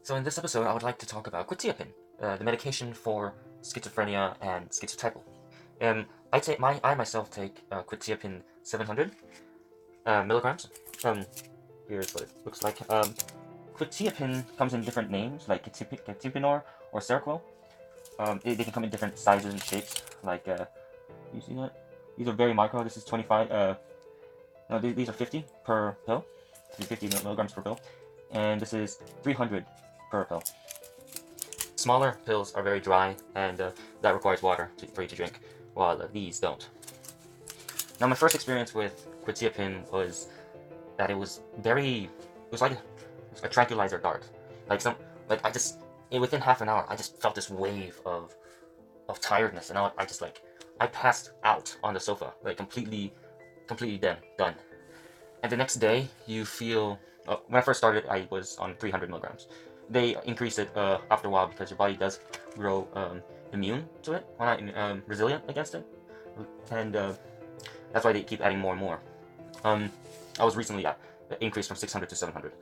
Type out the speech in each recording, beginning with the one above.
So in this episode, I would like to talk about Quetiapine, the medication for schizophrenia and schizotypal. I myself take Quetiapine 700 milligrams. Here's what it looks like. Quetiapine comes in different names, like Quetiapinor or Seroquel. They can come in different sizes and shapes. Like, you see that? These are very micro. This is 25. No, these are 50 per pill. 50 milligrams per pill, and this is 300 per pill. Smaller pills are very dry, and that requires water for you to drink, while these don't. Now, my first experience with Quetiapine was that it was like a tranquilizer dart. Within half an hour, I just felt this wave of tiredness, and I passed out on the sofa, like completely done. And the next day, you feel. When I first started, I was on 300 milligrams. They increase it after a while because your body does grow immune to it, resilient against it, and that's why they keep adding more and more. I was recently increased from 600 to 700.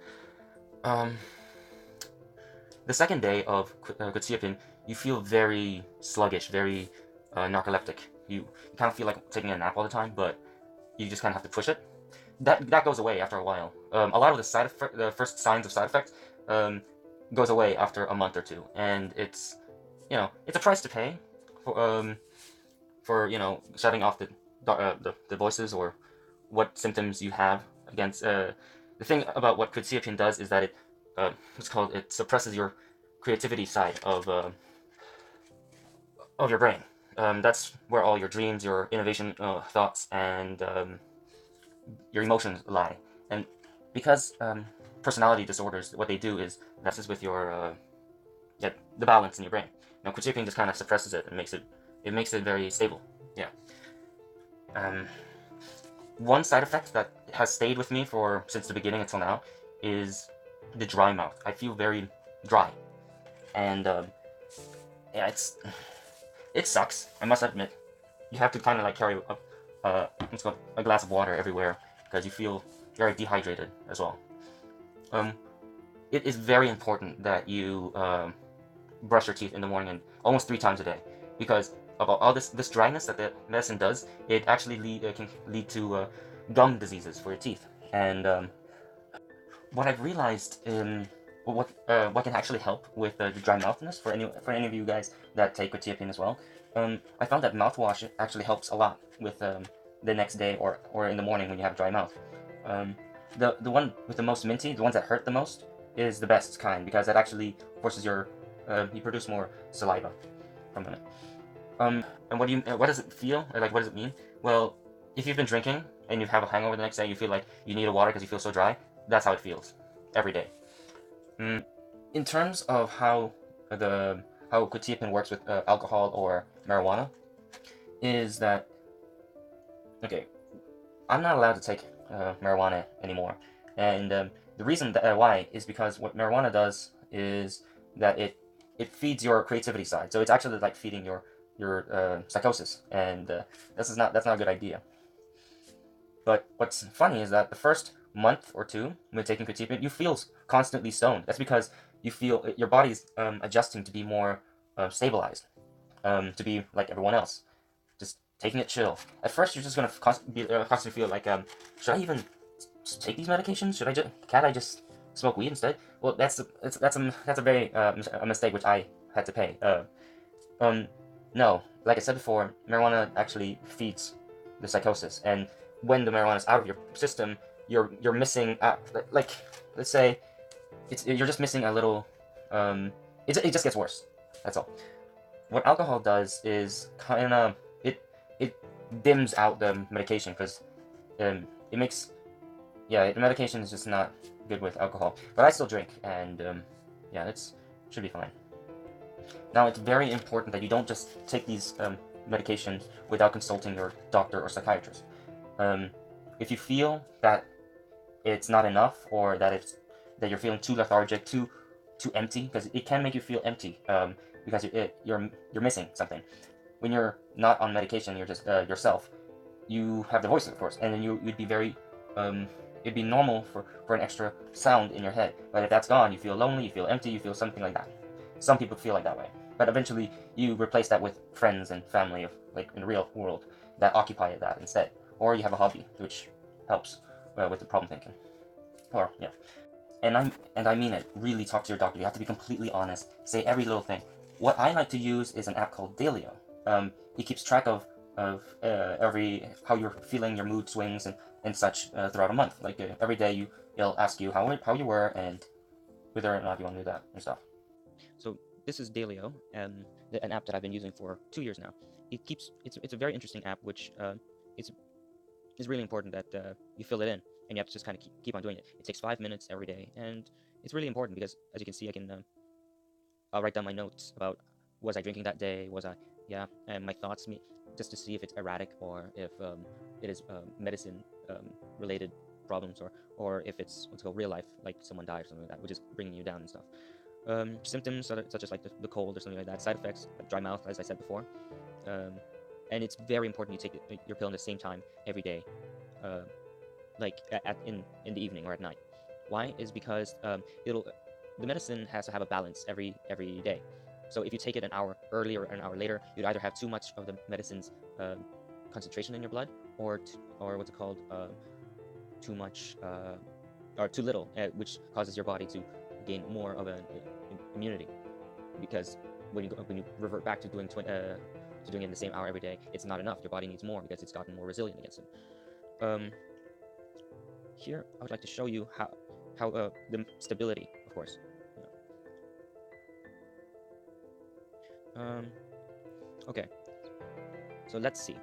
The second day of Quetiapine, you feel very sluggish, very narcoleptic. You kind of feel like taking a nap all the time, but you just kind of have to push it. That goes away after a while. A lot of the first signs of side effects goes away after a month or two, and it's a price to pay for shutting off the voices or what symptoms you have against. The thing about what Quetiapine does is that it suppresses your creativity side of your brain. That's where all your dreams, your innovation thoughts, and your emotions lie. And because personality disorders, what they do is messes with your the balance in your brain. Now, Quetiapine just kind of suppresses it and makes it very stable. Yeah. One side effect that has stayed with me since the beginning until now is the dry mouth. I feel very dry, and yeah, it sucks. I must admit, you have to kind of like carry a glass of water everywhere because you feel very dehydrated as well. It is very important that you brush your teeth in the morning and almost 3 times a day, because of all this dryness that the medicine does, it actually can lead to gum diseases for your teeth. And what I've realized what can actually help with the dry mouthness for any of you guys that take Quetiapine as well. I found that mouthwash actually helps a lot with the next day or in the morning when you have dry mouth. The one with the most minty, the ones that hurt the most, is the best kind because that actually forces you produce more saliva from it. And what does it feel? Like, what does it mean? Well, if you've been drinking and you have a hangover the next day, you feel like you need a water because you feel so dry. That's how it feels every day. In terms of how Quetiapine works with alcohol or marijuana, is that okay? I'm not allowed to take marijuana anymore, and the reason why is because what marijuana does is that it feeds your creativity side. So it's actually like feeding your psychosis, and that's not a good idea. But what's funny is that the first month or two when taking Quetiapine, you feel constantly stoned. That's because you feel your body's adjusting to be more stabilized, to be like everyone else, just taking it chill. At first, you're just gonna constantly feel like, should I even take these medications? Can't I just smoke weed instead? Well, that's a very a mistake which I had to pay. No, like I said before, marijuana actually feeds the psychosis, and when the marijuana is out of your system, you're missing like let's say you're just missing a little. It just gets worse. That's all. What alcohol does is kind of it dims out the medication because it makes the medication is just not good with alcohol. But I still drink, and yeah, should be fine. Now, it's very important that you don't just take these medications without consulting your doctor or psychiatrist. If you feel that it's not enough, or that you're feeling too lethargic, too empty, because it can make you feel empty, because you're missing something. When you're not on medication, you're just yourself. You have the voice, of course, and then you'd be very it'd be normal for an extra sound in your head. But if that's gone, you feel lonely, you feel empty, you feel something like that. Some people feel like that way. But eventually, you replace that with friends and family of like in the real world that occupy that instead, or you have a hobby which helps with the problem thinking. Or yeah, and I mean it. Really talk to your doctor. You have to be completely honest. Say every little thing. What I like to use is an app called Daylio. It keeps track of every how you're feeling, your mood swings and such throughout a month. Like every day it'll ask you how you were and whether or not you want to do that and stuff. So this is Daylio, an app that I've been using for 2 years now. It's a very interesting app, which it's is really important that you fill it in, and you have to just kind of keep on doing it. It takes 5 minutes every day, and it's really important because, as you can see, I'll write down my notes about was I drinking that day, was I, yeah, and my thoughts, just to see if it's erratic or if it is medicine related problems, or if it's what's called real life, like someone died or something like that, which is bringing you down and stuff. Symptoms such as like the cold or something like that. Side effects like dry mouth, as I said before. Um, and it's very important you take your pill in the same time every day, uh, like in the evening or at night. Why? Is because the medicine has to have a balance every day. So if you take it an hour earlier or an hour later, you'd either have too much of the medicine's concentration in your blood, or what's it called, too much or too little, which causes your body to gain more of an immunity. Because when you revert back to doing it in the same hour every day, it's not enough. Your body needs more because it's gotten more resilient against it. Here I would like to show you how the stability, of course. Okay, so let's see.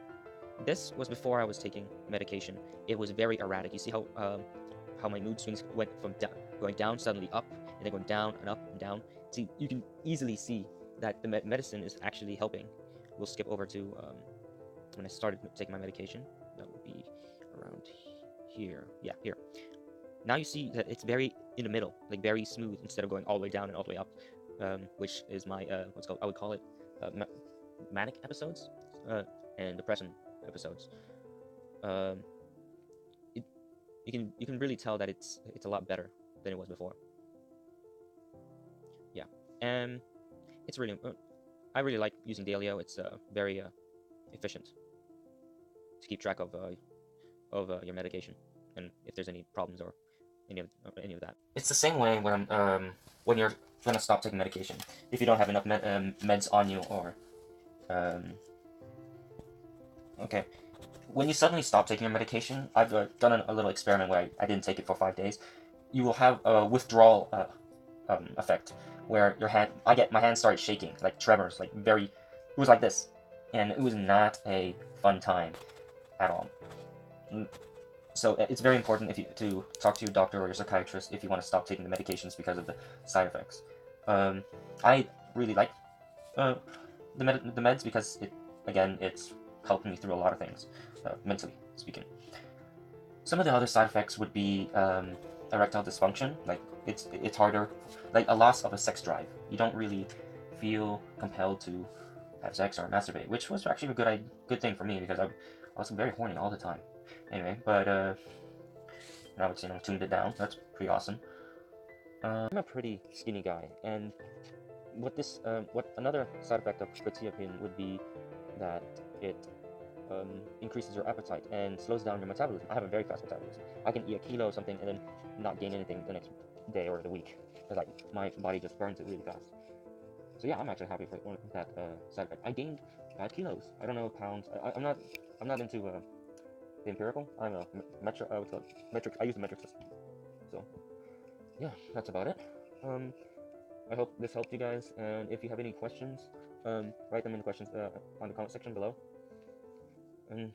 This was before I was taking medication. It was very erratic. You see how my mood swings went from going down suddenly up, and then going down and up and down. See, you can easily see that the medicine is actually helping. We'll skip over to when I started taking my medication. That would be around here. Yeah, here. Now you see that it's very in the middle, like very smooth, instead of going all the way down and all the way up, which is my what's called, I would call it manic episodes and depression episodes. Um, it, you can really tell that it's a lot better than it was before. Yeah, and it's really I really like using Daylio. It's very efficient to keep track of your medication and if there's any problems or any of that. It's the same way when you're gonna stop taking medication. If you don't have enough meds on you, or okay, when you suddenly stop taking your medication, I've done a little experiment where I didn't take it for 5 days. You will have a withdrawal effect where my hand started shaking, like tremors, like very, it was like this, and it was not a fun time at all. So it's very important to talk to your doctor or your psychiatrist if you want to stop taking the medications because of the side effects. I really like the meds because it's helped me through a lot of things, mentally speaking. Some of the other side effects would be erectile dysfunction. Like it's harder, like a loss of a sex drive. You don't really feel compelled to have sex or masturbate, which was actually a good thing for me because I was very horny all the time. Anyway, but now it's tuned it down. That's pretty awesome. I'm a pretty skinny guy, and what another side effect of quetiapine would be that it increases your appetite and slows down your metabolism. I have a very fast metabolism. I can eat a kilo of something and then not gain anything the next day or the week. It's like my body just burns it really fast. So yeah, I'm actually happy for that side effect. I gained 5 kilos. I don't know pounds. I'm not into the empirical. I'm a metric. Metric. I use the metric system. So yeah, that's about it. I hope this helped you guys. And if you have any questions, write them in the questions on the comment section below. And